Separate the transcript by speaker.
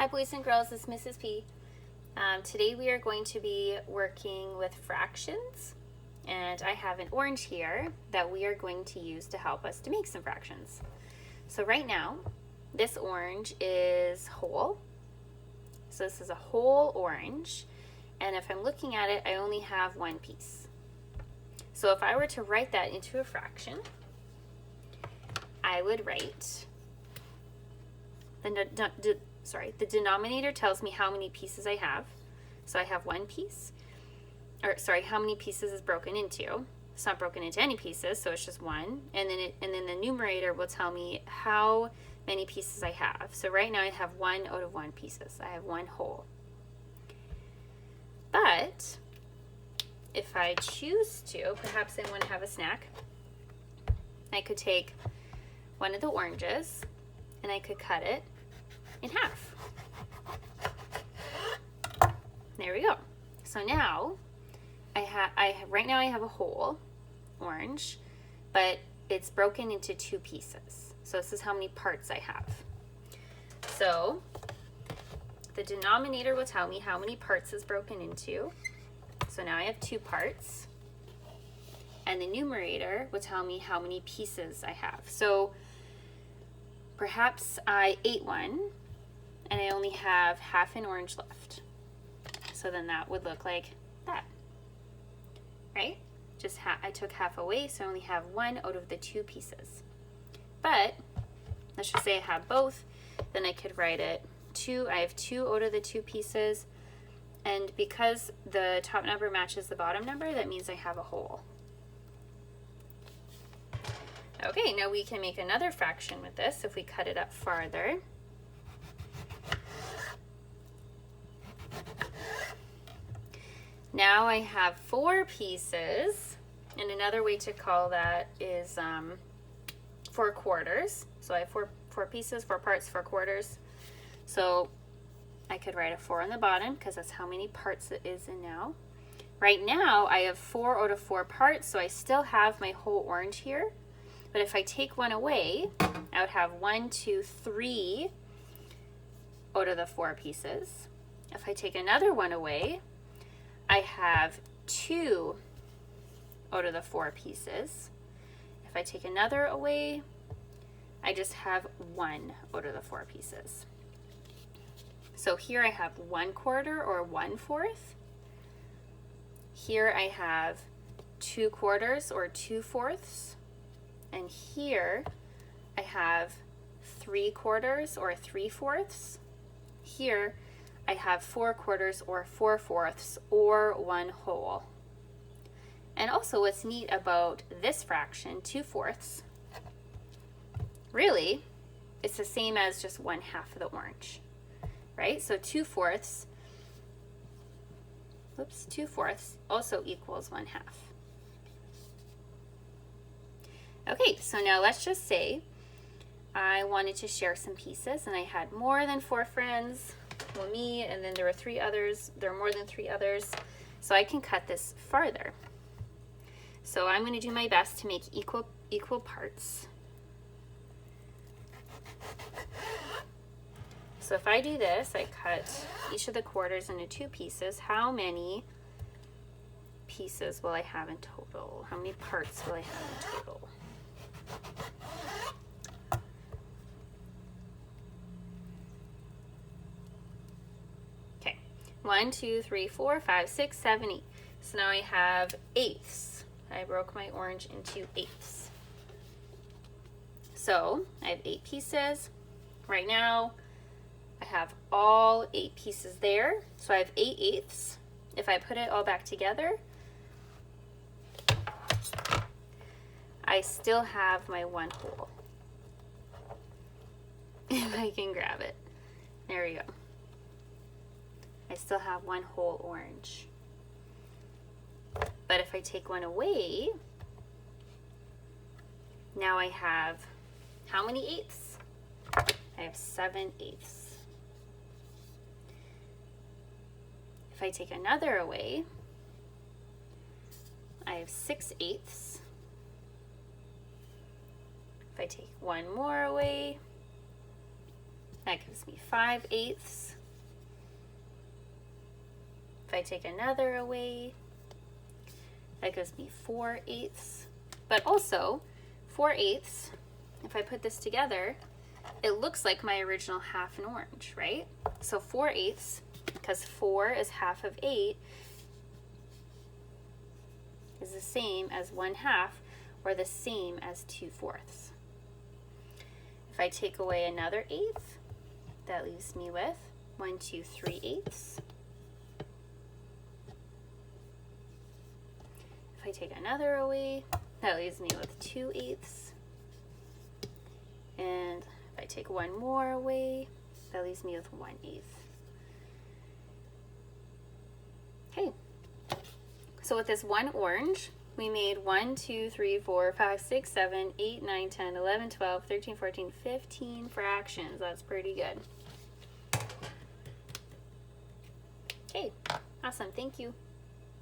Speaker 1: Hi boys and girls, this is Mrs. P. Today we are going to be working with fractions, and I have an orange here that we are going to use to help us to make some fractions. So right now, this orange is whole. So this is a whole orange, and if I'm looking at it, I only have one piece. So if I were to write that into a fraction, I would write the denominator tells me how many pieces I have. So I have one piece, how many pieces is broken into. It's not broken into any pieces, so it's just one. And then the numerator will tell me how many pieces I have. So right now I have 1 out of 1 pieces. I have one whole. But if I choose to, perhaps I want to have a snack, I could take one of the oranges and I could cut it in half. There we go. So now right now I have a whole orange, but it's broken into 2 pieces. So this is how many parts I have. So the denominator will tell me how many parts is broken into. So now I have 2 parts. And the numerator will tell me how many pieces I have. So perhaps I ate one and I only have half an orange left. So then that would look like that, right? I took half away, so I only have 1 out of the 2 pieces. But let's just say I have both, then I could write it 2. I have 2 out of the 2 pieces, and because the top number matches the bottom number, that means I have a whole. Okay, now we can make another fraction with this if we cut it up farther. Now I have 4 pieces, and another way to call that is 4 quarters. So I have 4 pieces, 4 parts, 4 quarters. So I could write a 4 on the bottom because that's how many parts it is in now. Right now I have 4 out of 4 parts, so I still have my whole orange here. But if I take one away, I would have 1, 2, 3 out of the 4 pieces. If I take another one away, I have 2 out of the 4 pieces. If I take another away, I just have 1 out of the 4 pieces. So here I have 1 quarter or 1/4. Here I have 2 quarters or 2/4. And here I have 3 quarters or 3/4. Here I have 4 quarters or 4/4 or 1 whole. And also what's neat about this fraction, 2/4, really, it's the same as just 1/2 of the orange, right? So 2/4 also equals 1/2. Okay, so now let's just say I wanted to share some pieces and I had more than 4 friends. Well, me, and then there were 3 others. There are more than 3 others. So I can cut this farther. So I'm going to do my best to make equal parts. So if I do this, I cut each of the quarters into 2 pieces. How many pieces will I have in total? How many parts will I have in total? Okay, 1, 2, 3, 4, 5, 6, 7, 8. So now I have 1/8. I broke my orange into 1/8. So I have 8 pieces. Right now I have all 8 pieces there. So I have 8/8. If I put it all back together, I still have my 1 whole. If I can grab it. There we go. I still have 1 whole orange. But if I take one away, now I have how many 8ths? I have 7/8. If I take another away, I have 6/8. If I take one more away, that gives me 5/8. If I take another away, that gives me 4/8. But also, 4/8, if I put this together, it looks like my original half an orange, right? So 4/8, because 4 is half of 8, is the same as 1/2, or the same as 2/4. If I take away another 1/8, that leaves me with 1, 2, 3/8. If I take another away, that leaves me with 2/8. And if I take one more away, that leaves me with 1/8. Okay. So with this one orange, we made 1, 2, 3, 4, 5, 6, 7, 8, 9, 10, 11, 12, 13, 14, 15 fractions. That's pretty good. Okay, awesome. Thank you.